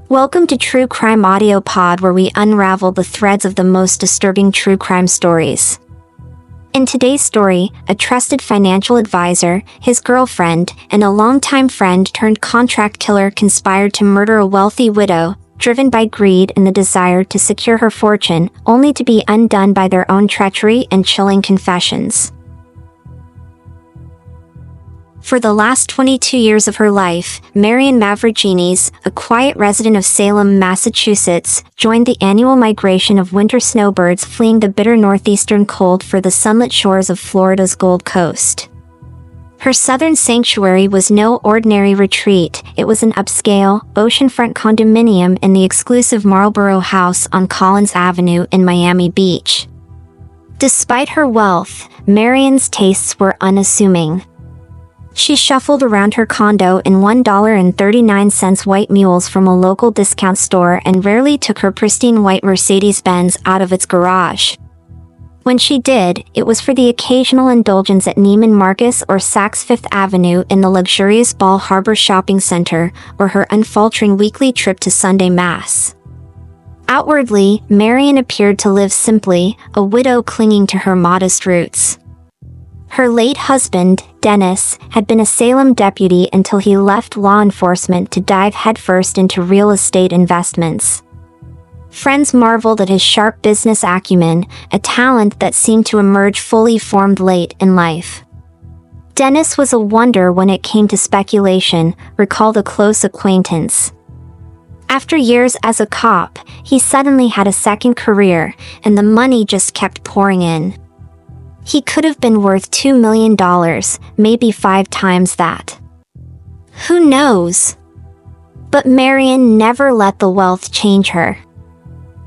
Welcome to True Crime Audio Pod, where we unravel the threads of the most disturbing true crime stories. In today's story, a trusted financial advisor, his girlfriend, and a longtime friend turned contract killer conspired to murder a wealthy widow, driven by greed and the desire to secure her fortune, only to be undone by their own treachery and chilling confessions. For the last 22 years of her life, Marion Mavrougenis, a quiet resident of Salem, Massachusetts, joined the annual migration of winter snowbirds fleeing the bitter northeastern cold for the sunlit shores of Florida's Gold Coast. Her southern sanctuary was no ordinary retreat. It was an upscale, oceanfront condominium in the exclusive Marlborough House on Collins Avenue in Miami Beach. Despite her wealth, Marion's tastes were unassuming. She shuffled around her condo in $1.39 white mules from a local discount store and rarely took her pristine white Mercedes-Benz out of its garage. When she did, it was for the occasional indulgence at Neiman Marcus or Saks Fifth Avenue in the luxurious Bal Harbour shopping center, or her unfaltering weekly trip to Sunday Mass. Outwardly, Marion appeared to live simply, a widow clinging to her modest roots. Her late husband, Dennis, had been a Salem deputy until he left law enforcement to dive headfirst into real estate investments. Friends marveled at his sharp business acumen, a talent that seemed to emerge fully formed late in life. Dennis was a wonder when it came to speculation, recalled a close acquaintance. After years as a cop, he suddenly had a second career, and the money just kept pouring in. He could have been worth $2 million, maybe 5 times that. Who knows? But Marion never let the wealth change her.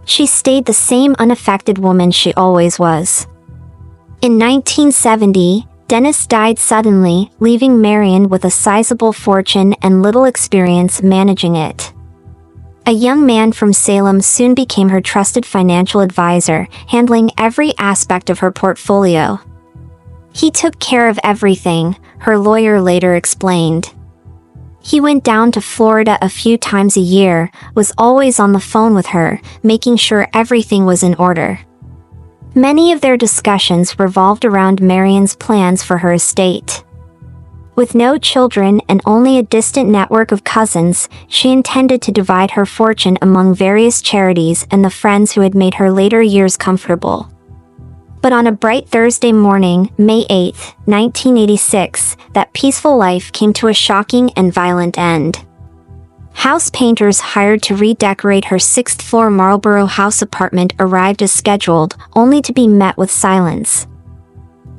She stayed the same unaffected woman she always was. In 1970, Dennis died suddenly, leaving Marion with a sizable fortune and little experience managing it. A young man from Salem soon became her trusted financial advisor, handling every aspect of her portfolio. He took care of everything, her lawyer later explained. He went down to Florida a few times a year, was always on the phone with her, making sure everything was in order. Many of their discussions revolved around Marion's plans for her estate. With no children and only a distant network of cousins, she intended to divide her fortune among various charities and the friends who had made her later years comfortable. But on a bright Thursday morning, May 8, 1986, that peaceful life came to a shocking and violent end. House painters hired to redecorate her 6th-floor Marlborough House apartment arrived as scheduled, only to be met with silence.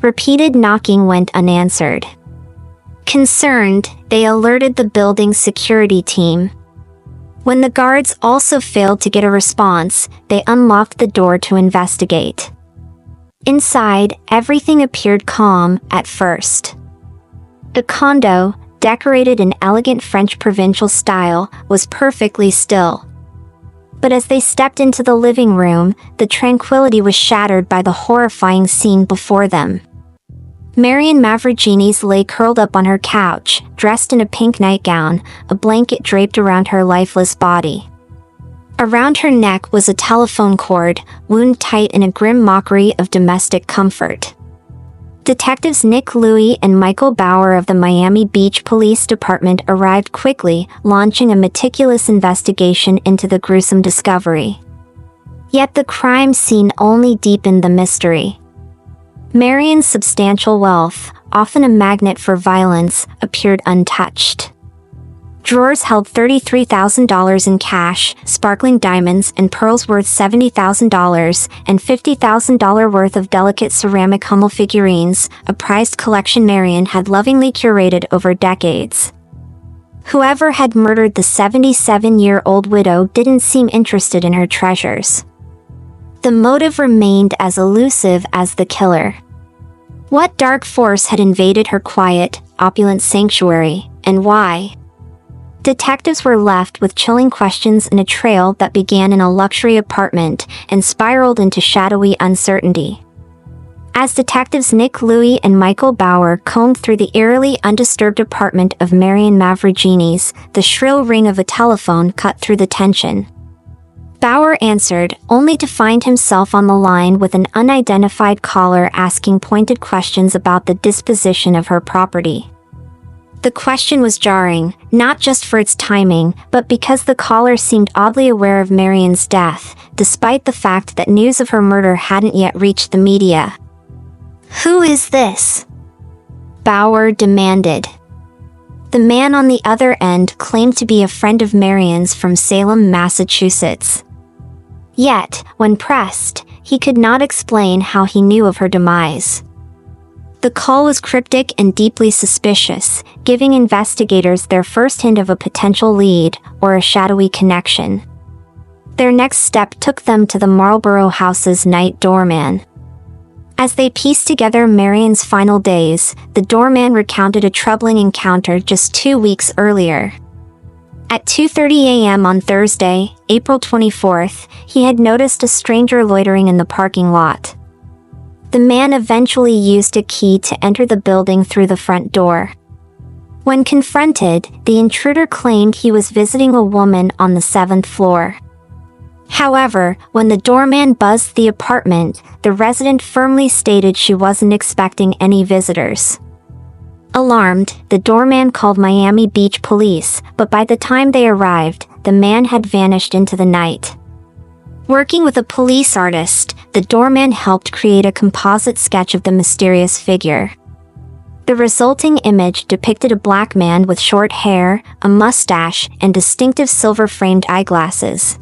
Repeated knocking went unanswered. Concerned, they alerted the building's security team. When the guards also failed to get a response, they unlocked the door to investigate. Inside, everything appeared calm at first. The condo, decorated in elegant French provincial style, was perfectly still. But as they stepped into the living room, the tranquility was shattered by the horrifying scene before them. Marion Mavrougenis lay curled up on her couch, dressed in a pink nightgown, a blanket draped around her lifeless body. Around her neck was a telephone cord, wound tight in a grim mockery of domestic comfort. Detectives Nick Louie and Michael Bauer of the Miami Beach Police Department arrived quickly, launching a meticulous investigation into the gruesome discovery. Yet the crime scene only deepened the mystery. Marion's substantial wealth, often a magnet for violence, appeared untouched. Drawers held $33,000 in cash, sparkling diamonds and pearls worth $70,000, and $50,000 worth of delicate ceramic Hummel figurines, a prized collection Marion had lovingly curated over decades. Whoever had murdered the 77-year-old widow didn't seem interested in her treasures. The motive remained as elusive as the killer. What dark force had invaded her quiet, opulent sanctuary, and why? Detectives were left with chilling questions and a trail that began in a luxury apartment and spiraled into shadowy uncertainty. As detectives Nick Louie and Michael Bauer combed through the eerily undisturbed apartment of Marion Mavrougenis, the shrill ring of a telephone cut through the tension. Bauer answered, only to find himself on the line with an unidentified caller asking pointed questions about the disposition of her property. The question was jarring, not just for its timing, but because the caller seemed oddly aware of Marion's death, despite the fact that news of her murder hadn't yet reached the media. "Who is this?" Bauer demanded. The man on the other end claimed to be a friend of Marion's from Salem, Massachusetts. Yet, when pressed, he could not explain how he knew of her demise. The call was cryptic and deeply suspicious, giving investigators their first hint of a potential lead, or a shadowy connection. Their next step took them to the Marlborough house's night doorman. As they pieced together Marion's final days, the doorman recounted a troubling encounter just 2 weeks earlier. At 2:30 a.m. on Thursday, April 24th, he had noticed a stranger loitering in the parking lot. The man eventually used a key to enter the building through the front door. When confronted, the intruder claimed he was visiting a woman on the 7th floor. However, when the doorman buzzed the apartment, the resident firmly stated she wasn't expecting any visitors. Alarmed, the doorman called Miami Beach police, but by the time they arrived, the man had vanished into the night. Working with a police artist, the doorman helped create a composite sketch of the mysterious figure. The resulting image depicted a black man with short hair, a mustache, and distinctive silver-framed eyeglasses.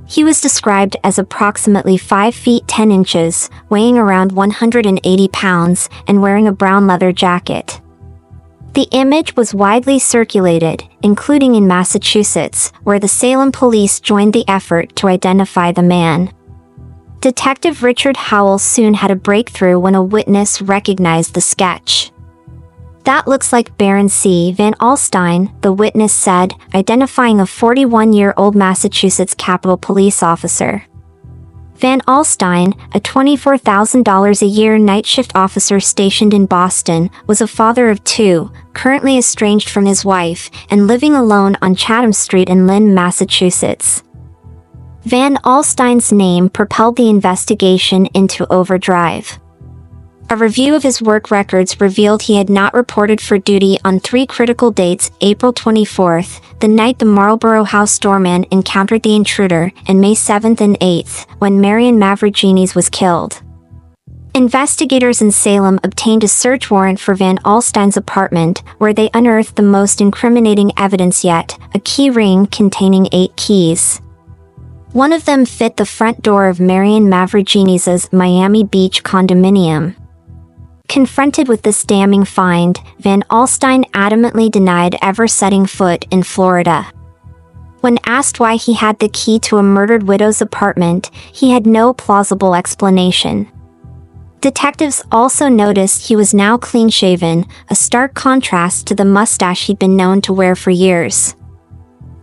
He was described as approximately 5 feet 10 inches, weighing around 180 pounds, and wearing a brown leather jacket. The image was widely circulated, including in Massachusetts, where the Salem police joined the effort to identify the man. Detective Richard Howell soon had a breakthrough when a witness recognized the sketch. "That looks like Baren Van Alstyne," the witness said, identifying a 41-year-old Massachusetts Capitol Police officer. Van Alstyne, a $24,000 a year night shift officer stationed in Boston, was a father of 2, currently estranged from his wife, and living alone on Chatham Street in Lynn, Massachusetts. Van Alstyne's name propelled the investigation into overdrive. A review of his work records revealed he had not reported for duty on 3 critical dates: April 24th, the night the Marlborough House doorman encountered the intruder, and May 7th and 8th, when Marion Mavrougenis was killed. Investigators in Salem obtained a search warrant for Van Alstyne's apartment, where they unearthed the most incriminating evidence yet, a key ring containing 8 keys. One of them fit the front door of Marion Mavrougenis's Miami Beach condominium. Confronted with this damning find, Van Alstyne adamantly denied ever setting foot in Florida. When asked why he had the key to a murdered widow's apartment, he had no plausible explanation. Detectives also noticed he was now clean-shaven, a stark contrast to the mustache he'd been known to wear for years.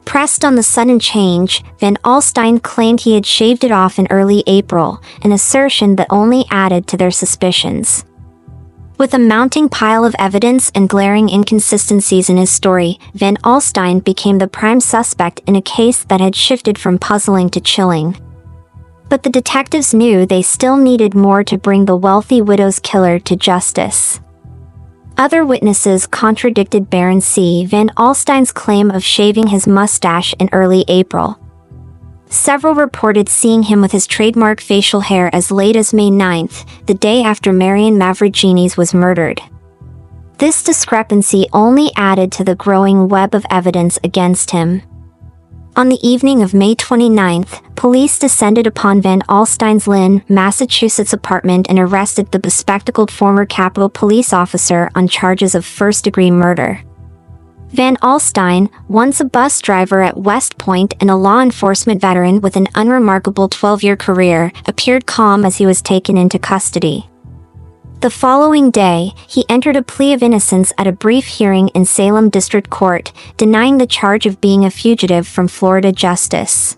Pressed on the sudden change, Van Alstyne claimed he had shaved it off in early April, an assertion that only added to their suspicions. With a mounting pile of evidence and glaring inconsistencies in his story, Van Alstyne became the prime suspect in a case that had shifted from puzzling to chilling. But the detectives knew they still needed more to bring the wealthy widow's killer to justice. Other witnesses contradicted Baren Van Alstyne's claim of shaving his mustache in early April. Several reported seeing him with his trademark facial hair as late as May 9th, the day after Marion Mavrougenis was murdered. This discrepancy only added to the growing web of evidence against him. On the evening of May 29th, police descended upon Van Alstyne's Lynn, Massachusetts apartment and arrested the bespectacled former Capitol police officer on charges of first-degree murder. Van Alstyne, once a bus driver at West Point and a law enforcement veteran with an unremarkable 12-year career, appeared calm as he was taken into custody. The following day, he entered a plea of innocence at a brief hearing in Salem District Court, denying the charge of being a fugitive from Florida justice.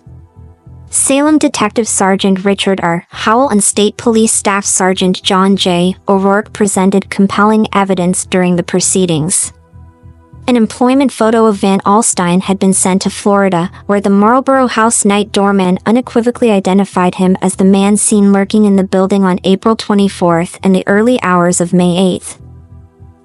Salem Detective Sergeant Richard R. Howell and State Police Staff Sergeant John J. O'Rourke presented compelling evidence during the proceedings. An employment photo of Van Alstyne had been sent to Florida, where the Marlborough House night doorman unequivocally identified him as the man seen lurking in the building on April 24th and the early hours of May 8th.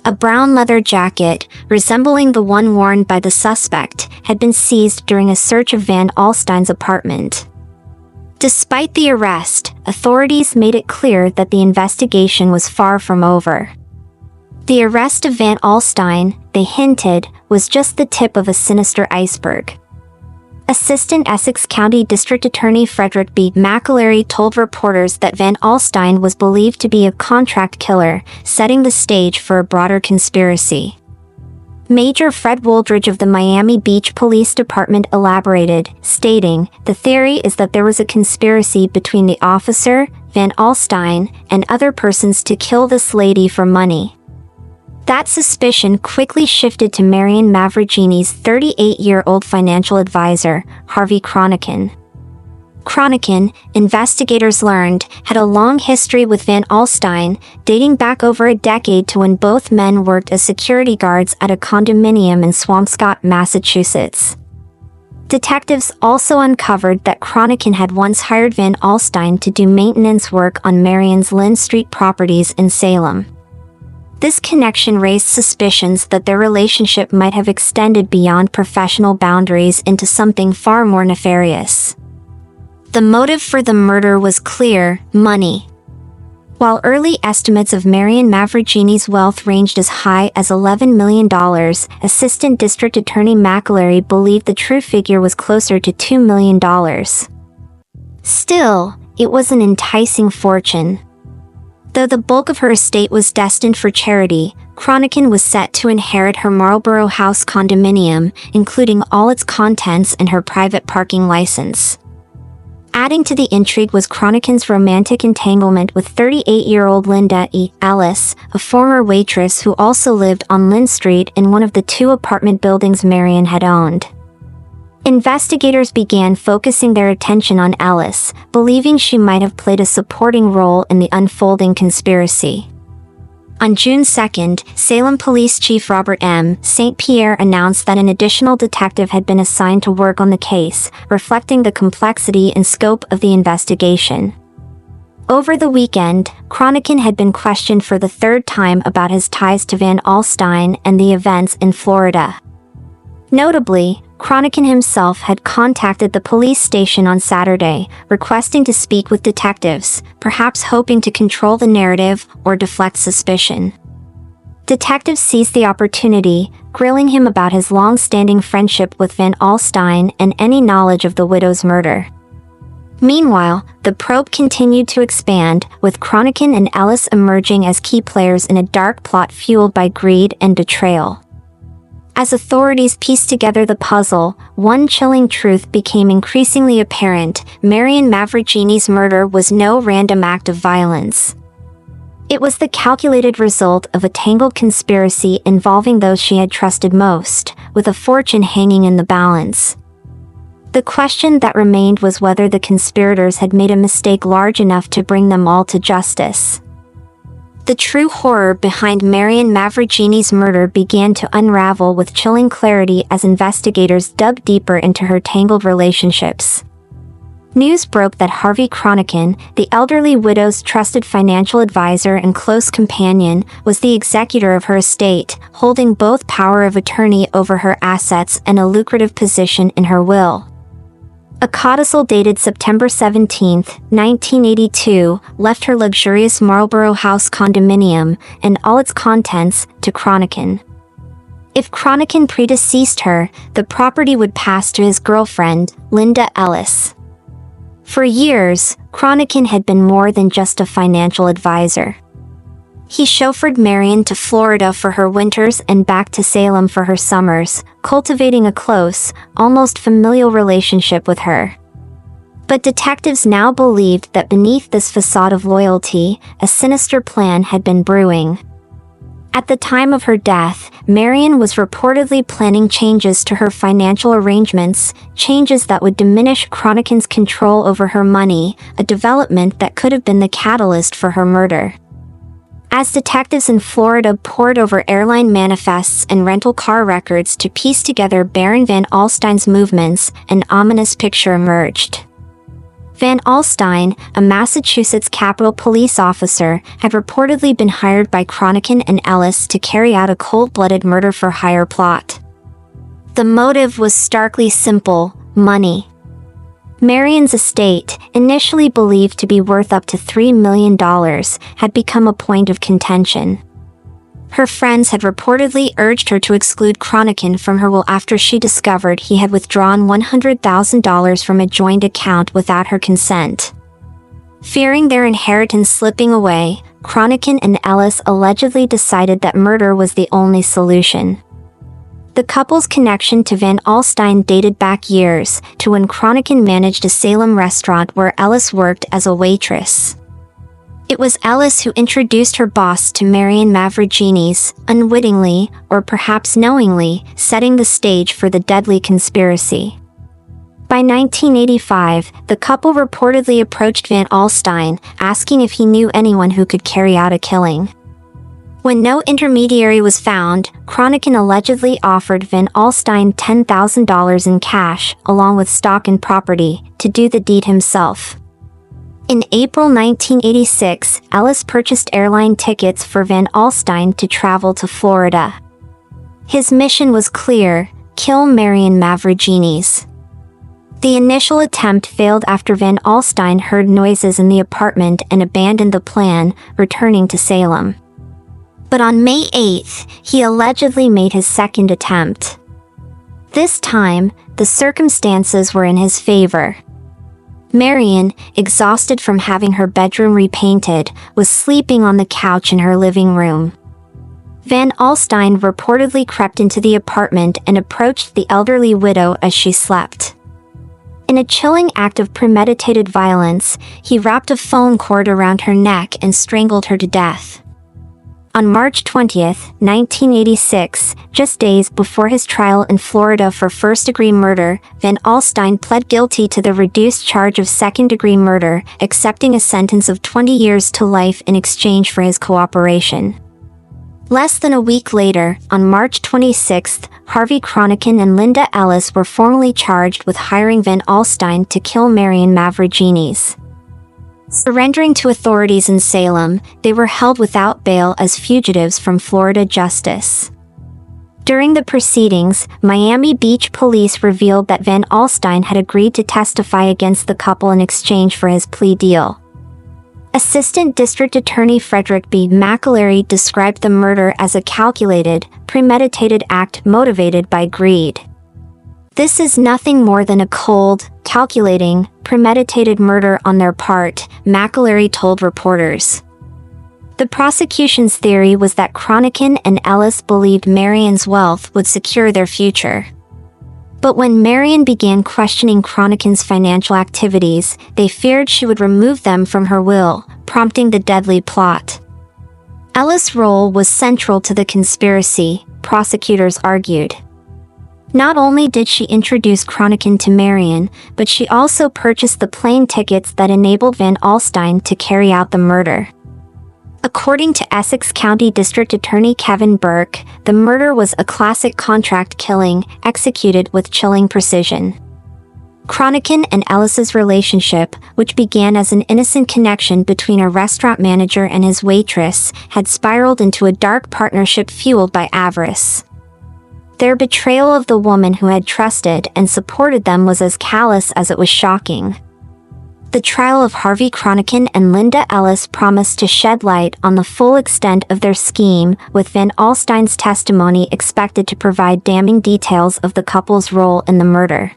A brown leather jacket, resembling the one worn by the suspect, had been seized during a search of Van Alstyne's apartment. Despite the arrest, authorities made it clear that the investigation was far from over. The arrest of Van Alstyne, they hinted, was just the tip of a sinister iceberg. Assistant Essex County District Attorney Frederick B. McAlery told reporters that Van Alstyne was believed to be a contract killer, setting the stage for a broader conspiracy. Major Fred Wooldridge of the Miami Beach Police Department elaborated, stating, "The theory is that there was a conspiracy between the officer, Van Alstyne, and other persons to kill this lady for money." That suspicion quickly shifted to Marion Mavrougenis' 38-year-old financial advisor, Harvey Cronican. Cronican, investigators learned, had a long history with Van Alstyne, dating back over a decade to when both men worked as security guards at a condominium in Swampscott, Massachusetts. Detectives also uncovered that Cronican had once hired Van Alstyne to do maintenance work on Marion's Lynn Street properties in Salem. This connection raised suspicions that their relationship might have extended beyond professional boundaries into something far more nefarious. The motive for the murder was clear: money. While early estimates of Marion Mavrougenis' wealth ranged as high as $11 million, Assistant District Attorney McAlery believed the true figure was closer to $2 million. Still, it was an enticing fortune. Though the bulk of her estate was destined for charity, Cronican was set to inherit her Marlborough House condominium, including all its contents and her private parking license. Adding to the intrigue was Cronican's romantic entanglement with 38-year-old Linda E. Ellis, a former waitress who also lived on Lynn Street in one of the two apartment buildings Marion had owned. Investigators began focusing their attention on Ellis, believing she might have played a supporting role in the unfolding conspiracy. On June 2, Salem Police Chief Robert M. St. Pierre announced that an additional detective had been assigned to work on the case, reflecting the complexity and scope of the investigation. Over the weekend, Cronican had been questioned for the third time about his ties to Van Alstyne and the events in Florida. Notably, Cronican himself had contacted the police station on Saturday, requesting to speak with detectives, perhaps hoping to control the narrative or deflect suspicion. Detectives seized the opportunity, grilling him about his long-standing friendship with Van Alstyne and any knowledge of the widow's murder. Meanwhile, the probe continued to expand, with Cronican and Ellis emerging as key players in a dark plot fueled by greed and betrayal. As authorities pieced together the puzzle, one chilling truth became increasingly apparent: Marion Mavrougenis' murder was no random act of violence. It was the calculated result of a tangled conspiracy involving those she had trusted most, with a fortune hanging in the balance. The question that remained was whether the conspirators had made a mistake large enough to bring them all to justice. The true horror behind Marion Mavrougenis' murder began to unravel with chilling clarity as investigators dug deeper into her tangled relationships. News broke that Harvey Cronican, the elderly widow's trusted financial advisor and close companion, was the executor of her estate, holding both power of attorney over her assets and a lucrative position in her will. A codicil dated September 17, 1982, left her luxurious Marlborough House condominium and all its contents to Cronican. If Cronican predeceased her, the property would pass to his girlfriend, Linda Ellis. For years, Cronican had been more than just a financial advisor. He chauffeured Marion to Florida for her winters and back to Salem for her summers, cultivating a close, almost familial relationship with her. But detectives now believed that beneath this facade of loyalty, a sinister plan had been brewing. At the time of her death, Marion was reportedly planning changes to her financial arrangements, changes that would diminish Cronican's control over her money, a development that could have been the catalyst for her murder. As detectives in Florida pored over airline manifests and rental car records to piece together Baren Van Alstyne's movements, an ominous picture emerged. Van Alstyne, a Massachusetts Capitol police officer, had reportedly been hired by Cronican and Ellis to carry out a cold-blooded murder-for-hire plot. The motive was starkly simple: money. Marion's estate, initially believed to be worth up to $3 million, had become a point of contention. Her friends had reportedly urged her to exclude Cronican from her will after she discovered he had withdrawn $100,000 from a joint account without her consent. Fearing their inheritance slipping away, Cronican and Ellis allegedly decided that murder was the only solution. The couple's connection to Van Alstyne dated back years, to when Cronican managed a Salem restaurant where Ellis worked as a waitress. It was Ellis who introduced her boss to Marion Mavrougenis, unwittingly, or perhaps knowingly, setting the stage for the deadly conspiracy. By 1985, the couple reportedly approached Van Alstyne, asking if he knew anyone who could carry out a killing. When no intermediary was found, Cronican allegedly offered Van Alstyne $10,000 in cash, along with stock and property, to do the deed himself. In April 1986, Ellis purchased airline tickets for Van Alstyne to travel to Florida. His mission was clear: kill Marion Mavrougenis. The initial attempt failed after Van Alstyne heard noises in the apartment and abandoned the plan, returning to Salem. But on May 8th, he allegedly made his second attempt. This time, the circumstances were in his favor. Marion, exhausted from having her bedroom repainted, was sleeping on the couch in her living room. Van Alstyne reportedly crept into the apartment and approached the elderly widow as she slept. In a chilling act of premeditated violence, he wrapped a phone cord around her neck and strangled her to death. On March 20, 1986, just days before his trial in Florida for first-degree murder, Van Alstyne pled guilty to the reduced charge of second-degree murder, accepting a sentence of 20 years to life in exchange for his cooperation. Less than a week later, on March 26, Harvey Cronican and Linda Ellis were formally charged with hiring Van Alstyne to kill Marion Mavrougenis. Surrendering to authorities in Salem, they were held without bail as fugitives from Florida justice. During the proceedings, Miami Beach police revealed that Van Alstyne had agreed to testify against the couple in exchange for his plea deal. Assistant District Attorney Frederick B. McAlery described the murder as a calculated, premeditated act motivated by greed. "This is nothing more than a cold, calculating, premeditated murder on their part," McAlery told reporters. The prosecution's theory was that Cronican and Ellis believed Marion's wealth would secure their future. But when Marion began questioning Cronican's financial activities, they feared she would remove them from her will, prompting the deadly plot. Ellis' role was central to the conspiracy, prosecutors argued. Not only did she introduce Cronican to Marion, but she also purchased the plane tickets that enabled Van Alstyne to carry out the murder. According to Essex County District Attorney Kevin Burke, the murder was a classic contract killing, executed with chilling precision. Cronican and Ellis's relationship, which began as an innocent connection between a restaurant manager and his waitress, had spiraled into a dark partnership fueled by avarice. Their betrayal of the woman who had trusted and supported them was as callous as it was shocking. The trial of Harvey Cronican and Linda Ellis promised to shed light on the full extent of their scheme, with Van Alstyne's testimony expected to provide damning details of the couple's role in the murder.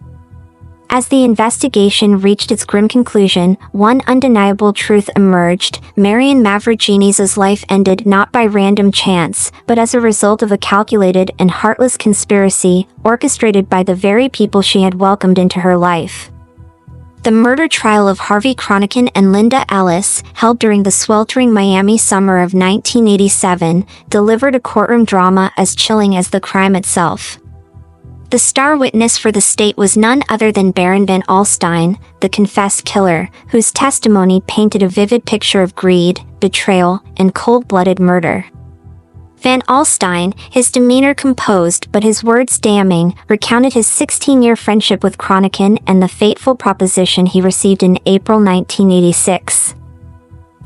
As the investigation reached its grim conclusion, one undeniable truth emerged: Marion Mavrougenis' life ended not by random chance, but as a result of a calculated and heartless conspiracy, orchestrated by the very people she had welcomed into her life. The murder trial of Harvey Cronican and Linda Ellis, held during the sweltering Miami summer of 1987, delivered a courtroom drama as chilling as the crime itself. The star witness for the state was none other than Baren Van Alstyne, the confessed killer, whose testimony painted a vivid picture of greed, betrayal, and cold-blooded murder. Van Alstyne, his demeanor composed but his words damning, recounted his 16-year friendship with Cronican and the fateful proposition he received in April 1986.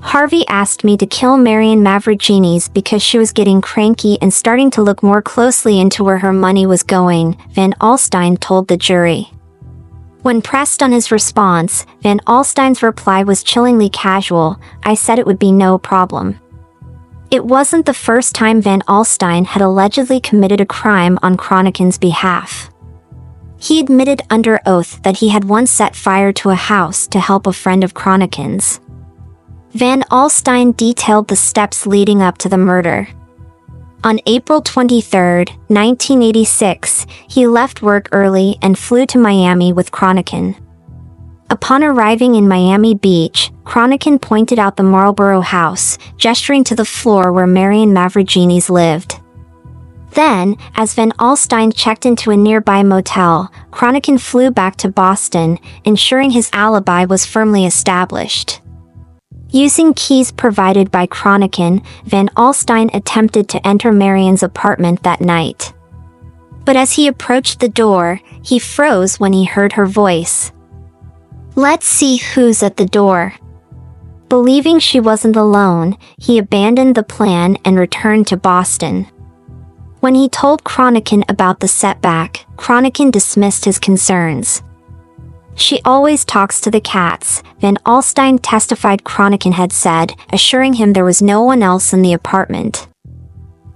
Harvey asked me to kill Marion Mavrougenis because she was getting cranky and starting to look more closely into where her money was going, Van Alstyne told the jury. When pressed on his response, Van Alstyne's reply was chillingly casual. "I said it would be no problem." It wasn't the first time Van Alstyne had allegedly committed a crime on Cronican's behalf. He admitted under oath that he had once set fire to a house to help a friend of Cronican's. Van Alstyne detailed the steps leading up to the murder. On April 23, 1986, he left work early and flew to Miami with Cronican. Upon arriving in Miami Beach, Cronican pointed out the Marlboro house, gesturing to the floor where Marion Mavrougenis lived. Then, as Van Alstyne checked into a nearby motel, Cronican flew back to Boston, ensuring his alibi was firmly established. Using keys provided by Cronican, Van Alstyne attempted to enter Marion's apartment that night. But as he approached the door, he froze when he heard her voice. "Let's see who's at the door." Believing she wasn't alone, he abandoned the plan and returned to Boston. When he told Cronican about the setback, Cronican dismissed his concerns. "She always talks to the cats," Van Alstyne testified Cronican had said, assuring him there was no one else in the apartment.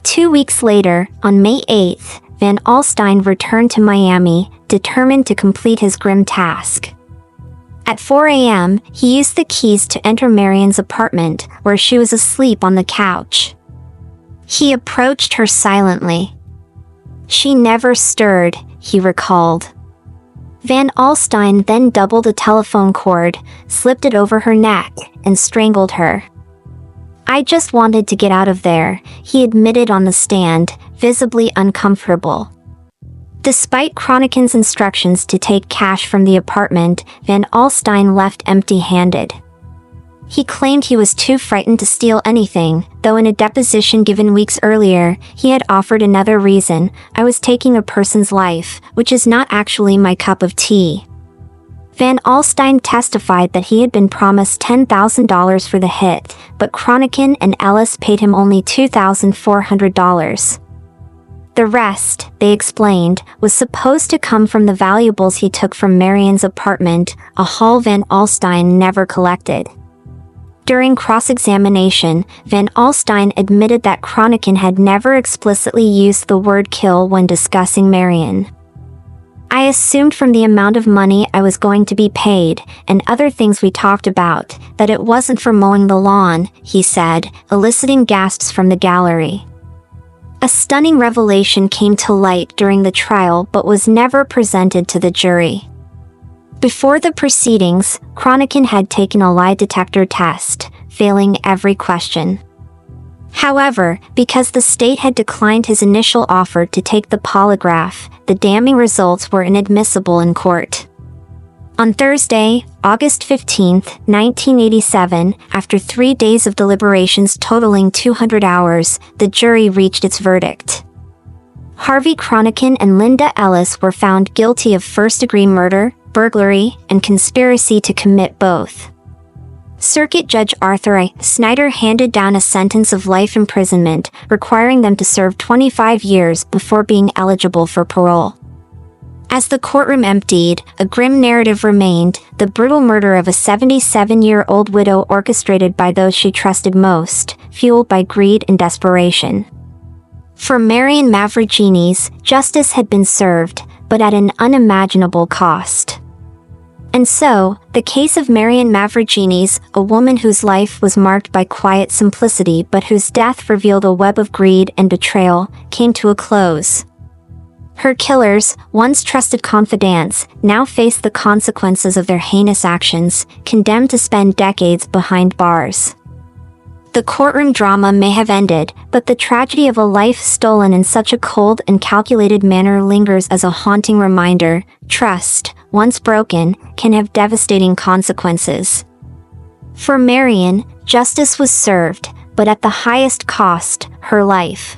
2 weeks later, on May 8, Van Alstyne returned to Miami, determined to complete his grim task. At 4 a.m., he used the keys to enter Marion's apartment, where she was asleep on the couch. He approached her silently. "She never stirred," he recalled. Van Alstyne then doubled a telephone cord, slipped it over her neck, and strangled her. "I just wanted to get out of there," he admitted on the stand, visibly uncomfortable. Despite Cronican's instructions to take cash from the apartment, Van Alstyne left empty-handed. He claimed he was too frightened to steal anything, though in a deposition given weeks earlier, he had offered another reason: "I was taking a person's life, which is not actually my cup of tea." Van Alstyne testified that he had been promised $10,000 for the hit, but Cronican and Ellis paid him only $2,400. The rest, they explained, was supposed to come from the valuables he took from Marion's apartment, a haul Van Alstyne never collected. During cross-examination, Van Alstyne admitted that Cronican had never explicitly used the word kill when discussing Marion. "I assumed from the amount of money I was going to be paid, and other things we talked about, that it wasn't for mowing the lawn," he said, eliciting gasps from the gallery. A stunning revelation came to light during the trial but was never presented to the jury. Before the proceedings, Cronican had taken a lie detector test, failing every question. However, because the state had declined his initial offer to take the polygraph, the damning results were inadmissible in court. On Thursday, August 15, 1987, after 3 days of deliberations totaling 200 hours, the jury reached its verdict. Harvey Cronican and Linda Ellis were found guilty of first-degree murder, burglary, and conspiracy to commit both. Circuit Judge Arthur I. Snyder handed down a sentence of life imprisonment, requiring them to serve 25 years before being eligible for parole. As the courtroom emptied, a grim narrative remained: the brutal murder of a 77-year-old widow orchestrated by those she trusted most, fueled by greed and desperation. For Marion Mavrougenis, justice had been served, but at an unimaginable cost. And so, the case of Marion Mavrougenis, a woman whose life was marked by quiet simplicity but whose death revealed a web of greed and betrayal, came to a close. Her killers, once trusted confidants, now face the consequences of their heinous actions, condemned to spend decades behind bars. The courtroom drama may have ended, but the tragedy of a life stolen in such a cold and calculated manner lingers as a haunting reminder. Trust, once broken, can have devastating consequences. For Marion, justice was served, but at the highest cost, her life.